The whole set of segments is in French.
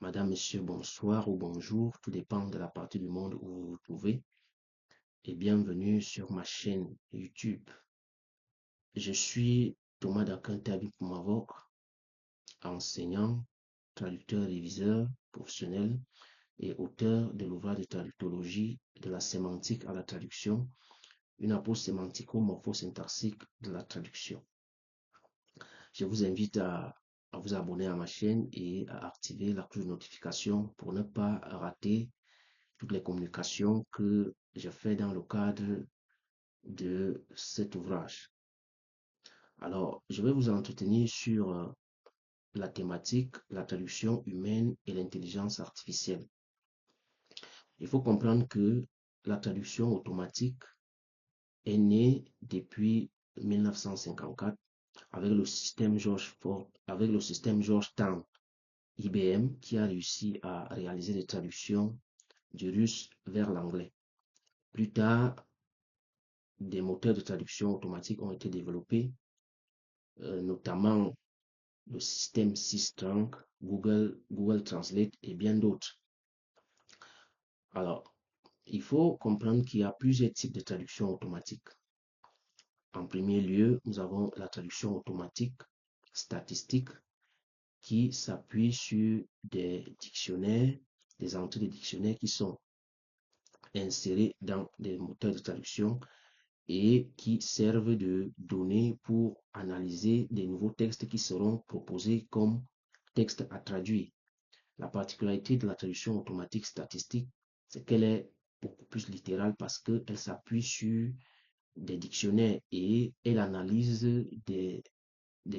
Madame, Monsieur, bonsoir ou bonjour, tout dépend de la partie du monde où vous vous trouvez, et bienvenue sur ma chaîne YouTube. Je suis Thomas Dakantabi Mavok, enseignant, traducteur, réviseur professionnel et auteur de l'ouvrage de traductologie de la sémantique à la traduction, une approche sémantico-morphosyntaxique de la traduction. Je vous invite à vous abonner à ma chaîne et à activer la cloche de notification pour ne pas rater toutes les communications que je fais dans le cadre de cet ouvrage. Alors, je vais vous entretenir sur la thématique, la traduction humaine et l'intelligence artificielle. Il faut comprendre que la traduction automatique est née depuis 1954 avec le système Georgetown IBM qui a réussi à réaliser des traductions du russe vers l'anglais. Plus tard, des moteurs de traduction automatique ont été développés, notamment le système Sistrunk, Google Translate et bien d'autres. Alors, il faut comprendre qu'il y a plusieurs types de traduction automatique. En premier lieu, nous avons la traduction automatique statistique qui s'appuie sur des dictionnaires, des entrées de dictionnaires qui sont insérées dans des moteurs de traduction et qui servent de données pour analyser des nouveaux textes qui seront proposés comme textes à traduire. La particularité de la traduction automatique statistique, c'est qu'elle est beaucoup plus littérale parce qu'elle s'appuie sur des dictionnaires et elle analyse des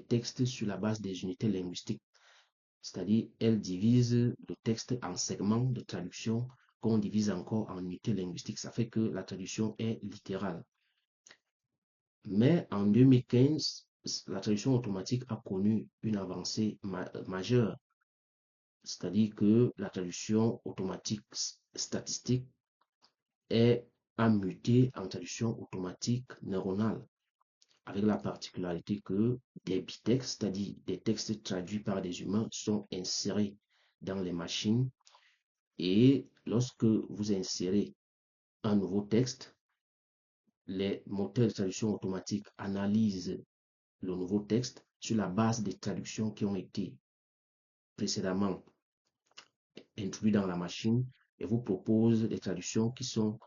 textes sur la base des unités linguistiques. C'est-à-dire, elle divise le texte en segments de traduction qu'on divise encore en unités linguistiques. Ça fait que la traduction est littérale. Mais en 2015, la traduction automatique a connu une avancée majeure. C'est-à-dire que la traduction automatique statistique a muté en traduction automatique neuronale, avec la particularité que des bitextes, c'est-à-dire des textes traduits par des humains, sont insérés dans les machines. Et lorsque vous insérez un nouveau texte, les moteurs de traduction automatique analysent le nouveau texte sur la base des traductions qui ont été précédemment introduites dans la machine et vous propose des traductions qui sont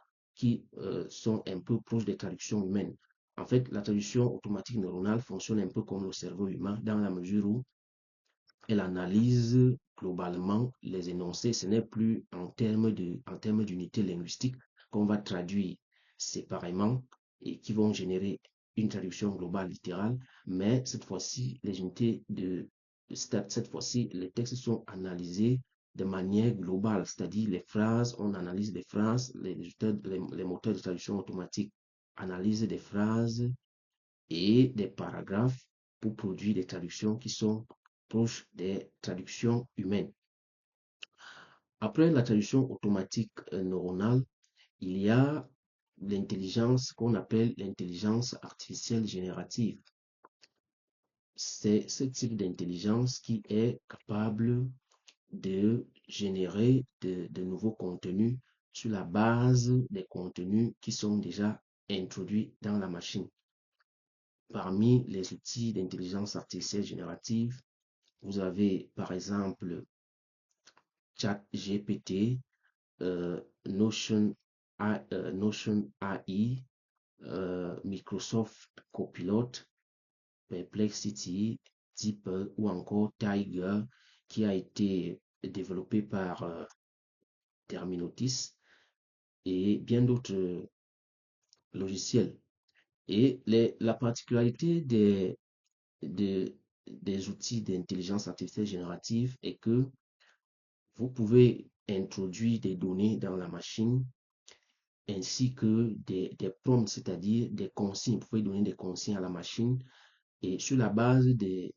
un peu proches des traductions humaines. En fait, la traduction automatique neuronale fonctionne un peu comme le cerveau humain dans la mesure où elle analyse globalement les énoncés. Ce n'est plus en termes d'unités linguistiques qu'on va traduire séparément et qui vont générer une traduction globale littérale, mais cette fois-ci, cette fois-ci, les textes sont analysés de manière globale, c'est-à-dire les phrases, on analyse les phrases, les moteurs de traduction automatique analysent des phrases et des paragraphes pour produire des traductions qui sont proches des traductions humaines. Après la traduction automatique neuronale, il y a l'intelligence qu'on appelle l'intelligence artificielle générative. C'est ce type d'intelligence qui est capable de générer de nouveaux contenus sur la base des contenus qui sont déjà introduits dans la machine. Parmi les outils d'intelligence artificielle générative, vous avez par exemple ChatGPT, Notion AI, Microsoft Copilot, Perplexity, DeepL ou encore Tiger qui a été développé par Terminotis et bien d'autres logiciels. Et la particularité des outils d'intelligence artificielle générative est que vous pouvez introduire des données dans la machine ainsi que des prompts, c'est-à-dire des consignes. Vous pouvez donner des consignes à la machine et sur la base de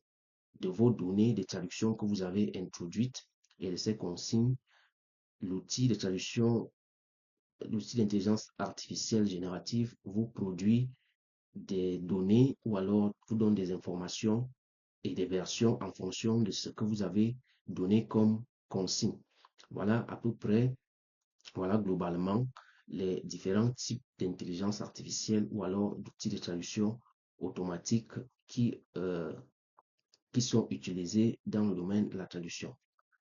vos données de traduction que vous avez introduites et de ces consignes, l'outil de traduction, l'outil d'intelligence artificielle générative vous produit des données ou alors vous donne des informations et des versions en fonction de ce que vous avez donné comme consignes. Voilà à peu près, voilà globalement les différents types d'intelligence artificielle ou alors d'outils de traduction automatique qui sont utilisés dans le domaine de la traduction.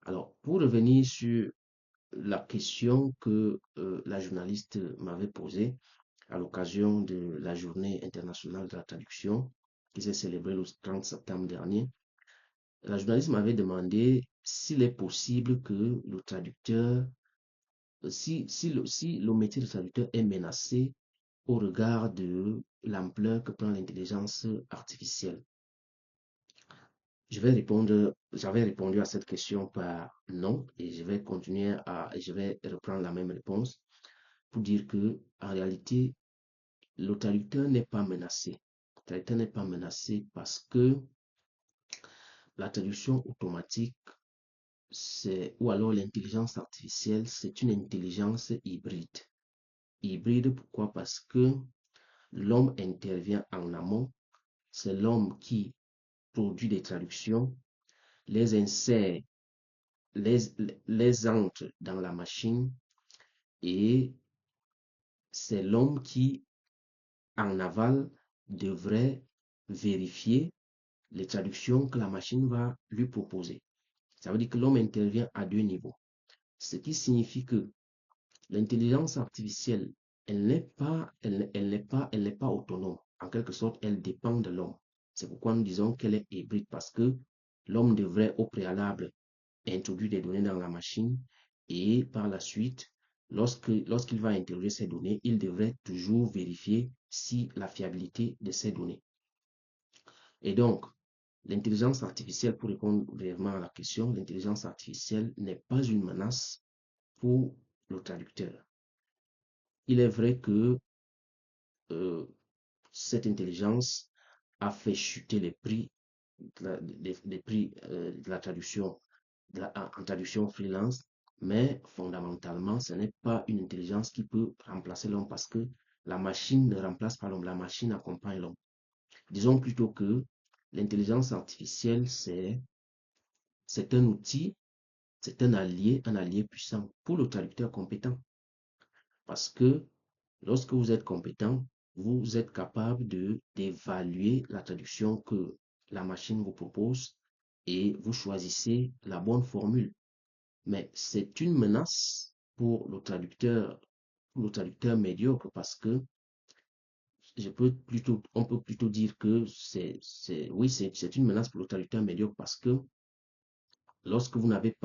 Alors, pour revenir sur la question que la journaliste m'avait posée à l'occasion de la Journée internationale de la traduction qui s'est célébrée le 30 septembre dernier, la journaliste m'avait demandé s'il est possible que le traducteur, si le métier de traducteur est menacé au regard de l'ampleur que prend l'intelligence artificielle. J'avais répondu à cette question par non et je vais reprendre la même réponse pour dire que, en réalité, le traducteur n'est pas menacé. Le traducteur n'est pas menacé parce que la traduction automatique, ou alors l'intelligence artificielle, c'est une intelligence hybride. Hybride, pourquoi? Parce que l'homme intervient en amont. C'est l'homme qui produit des traductions, les insère, les entre dans la machine et c'est l'homme qui, en aval, devrait vérifier les traductions que la machine va lui proposer. Ça veut dire que l'homme intervient à deux niveaux. Ce qui signifie que l'intelligence artificielle, elle n'est pas autonome. En quelque sorte, elle dépend de l'homme. C'est pourquoi nous disons qu'elle est hybride parce que l'homme devrait au préalable introduire des données dans la machine et par la suite, lorsqu'il va interroger ces données, il devrait toujours vérifier si la fiabilité de ces données. Et donc, l'intelligence artificielle, pour répondre vraiment à la question, l'intelligence artificielle n'est pas une menace pour le traducteur. Il est vrai que euh, cette intelligence a fait chuter les prix de la traduction en traduction freelance, mais fondamentalement, ce n'est pas une intelligence qui peut remplacer l'homme parce que la machine ne remplace pas l'homme, la machine accompagne l'homme. Disons plutôt que l'intelligence artificielle, c'est un outil, c'est un allié puissant pour le traducteur compétent. Parce que lorsque vous êtes compétent, vous êtes capable d'évaluer la traduction que la machine vous propose et vous choisissez la bonne formule. Mais c'est une menace pour le traducteur médiocre parce que on peut plutôt dire que c'est une menace pour le traducteur médiocre parce que lorsque vous n'êtes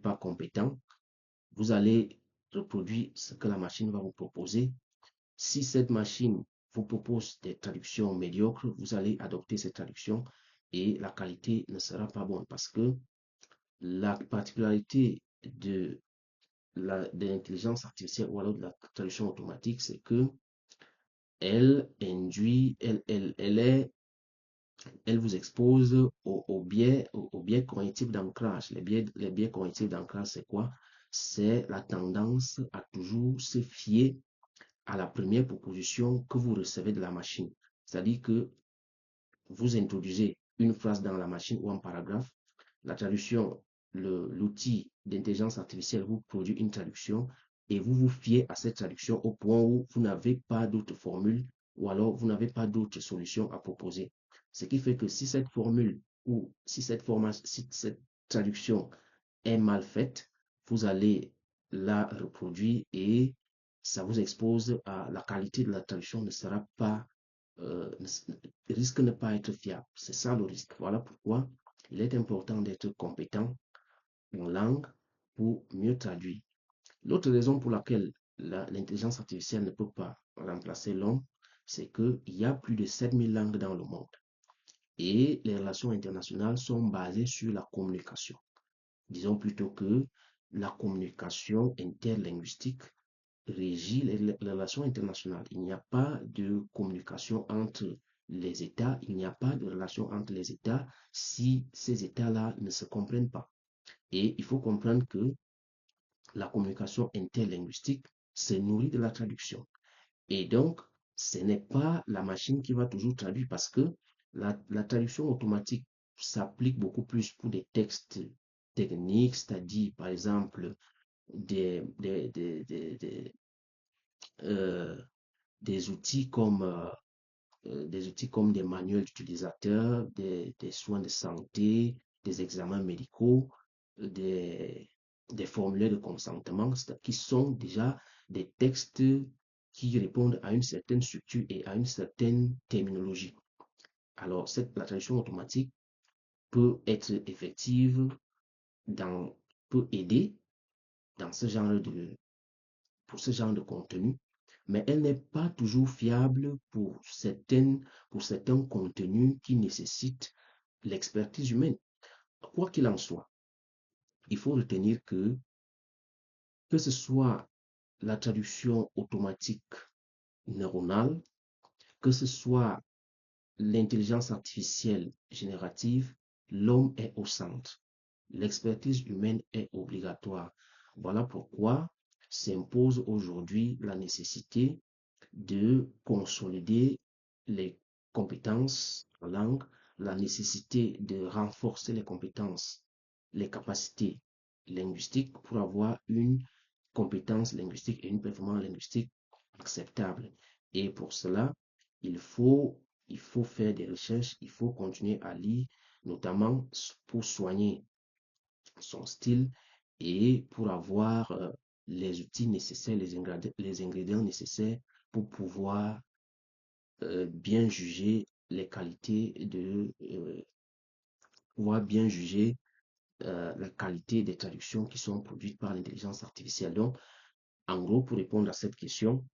pas compétent, vous allez reproduire ce que la machine va vous proposer. Si cette machine vous propose des traductions médiocres, vous allez adopter ces traductions et la qualité ne sera pas bonne parce que la particularité de l'intelligence artificielle ou alors de la traduction automatique, c'est que elle induit, elle vous expose au biais cognitif d'ancrage. Les biais cognitifs d'ancrage, c'est quoi? C'est la tendance à toujours se fier à la première proposition que vous recevez de la machine. C'est-à-dire que vous introduisez une phrase dans la machine ou un paragraphe, la traduction, l'outil d'intelligence artificielle vous produit une traduction et vous vous fiez à cette traduction au point où vous n'avez pas d'autre formule ou alors vous n'avez pas d'autre solution à proposer. Ce qui fait que si cette formule ou si cette traduction est mal faite, vous allez la reproduire et ça vous expose à la qualité de la traduction ne sera pas risque de ne pas être fiable. C'est ça le risque. Voilà pourquoi il est important d'être compétent en langue pour mieux traduire. L'autre raison pour laquelle l'intelligence artificielle ne peut pas remplacer l'homme, c'est qu'il y a plus de 7000 langues dans le monde. Et les relations internationales sont basées sur la communication. Disons plutôt que la communication interlinguistique régit les relations internationales. Il n'y a pas de communication entre les États, il n'y a pas de relation entre les États si ces États-là ne se comprennent pas. Et il faut comprendre que la communication interlinguistique se nourrit de la traduction. Et donc, ce n'est pas la machine qui va toujours traduire parce que la traduction automatique s'applique beaucoup plus pour des textes techniques, c'est-à-dire par exemple des, des, des, des, des, euh, des outils comme des manuels d'utilisateurs, des soins de santé, des examens médicaux, des, des formulaires de consentement, qui sont déjà des textes qui répondent à une certaine structure et à une certaine terminologie. Alors, la traduction automatique peut être effective peut aider dans pour ce genre de contenu, mais elle n'est pas toujours fiable pour certains contenus qui nécessitent l'expertise humaine. Quoi qu'il en soit, il faut retenir que ce soit la traduction automatique neuronale, que ce soit l'intelligence artificielle générative, l'homme est au centre. L'expertise humaine est obligatoire. Voilà pourquoi s'impose aujourd'hui la nécessité de consolider les compétences en langue, la nécessité de renforcer les compétences, les capacités linguistiques pour avoir une compétence linguistique et une performance linguistique acceptable. Et pour cela, il faut, il faut faire des recherches, il faut continuer à lire, notamment pour soigner son style et pour avoir les outils nécessaires, les ingrédients nécessaires pour pouvoir bien juger les qualités pouvoir bien juger la qualité des traductions qui sont produites par l'intelligence artificielle. Donc, en gros, pour répondre à cette question,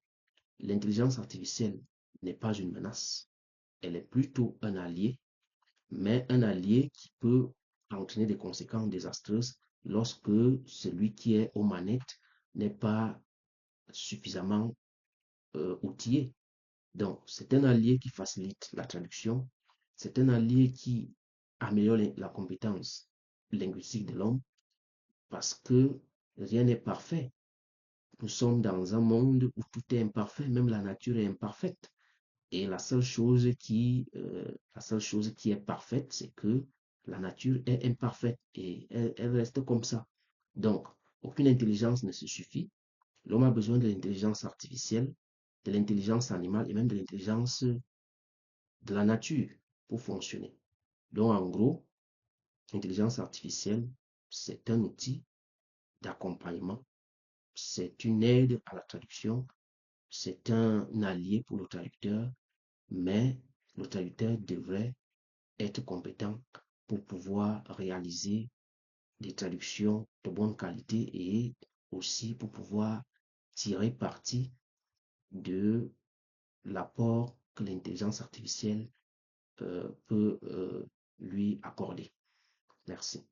l'intelligence artificielle n'est pas une menace, elle est plutôt un allié, mais un allié qui peut entraîner des conséquences désastreuses lorsque celui qui est aux manettes n'est pas suffisamment outillé. Donc, c'est un allié qui facilite la traduction, c'est un allié qui améliore la compétence linguistique de l'homme parce que rien n'est parfait. Nous sommes dans un monde où tout est imparfait, même la nature est imparfaite. Et la seule chose qui est parfaite, c'est que la nature est imparfaite et elle reste comme ça. Donc, aucune intelligence ne se suffit. L'homme a besoin de l'intelligence artificielle, de l'intelligence animale et même de l'intelligence de la nature pour fonctionner. Donc, en gros, l'intelligence artificielle, c'est un outil d'accompagnement, c'est une aide à la traduction, c'est un allié pour le traducteur, mais le traducteur devrait être compétent pour pouvoir réaliser des traductions de bonne qualité et aussi pour pouvoir tirer parti de l'apport que l'intelligence artificielle peut lui accorder. Merci.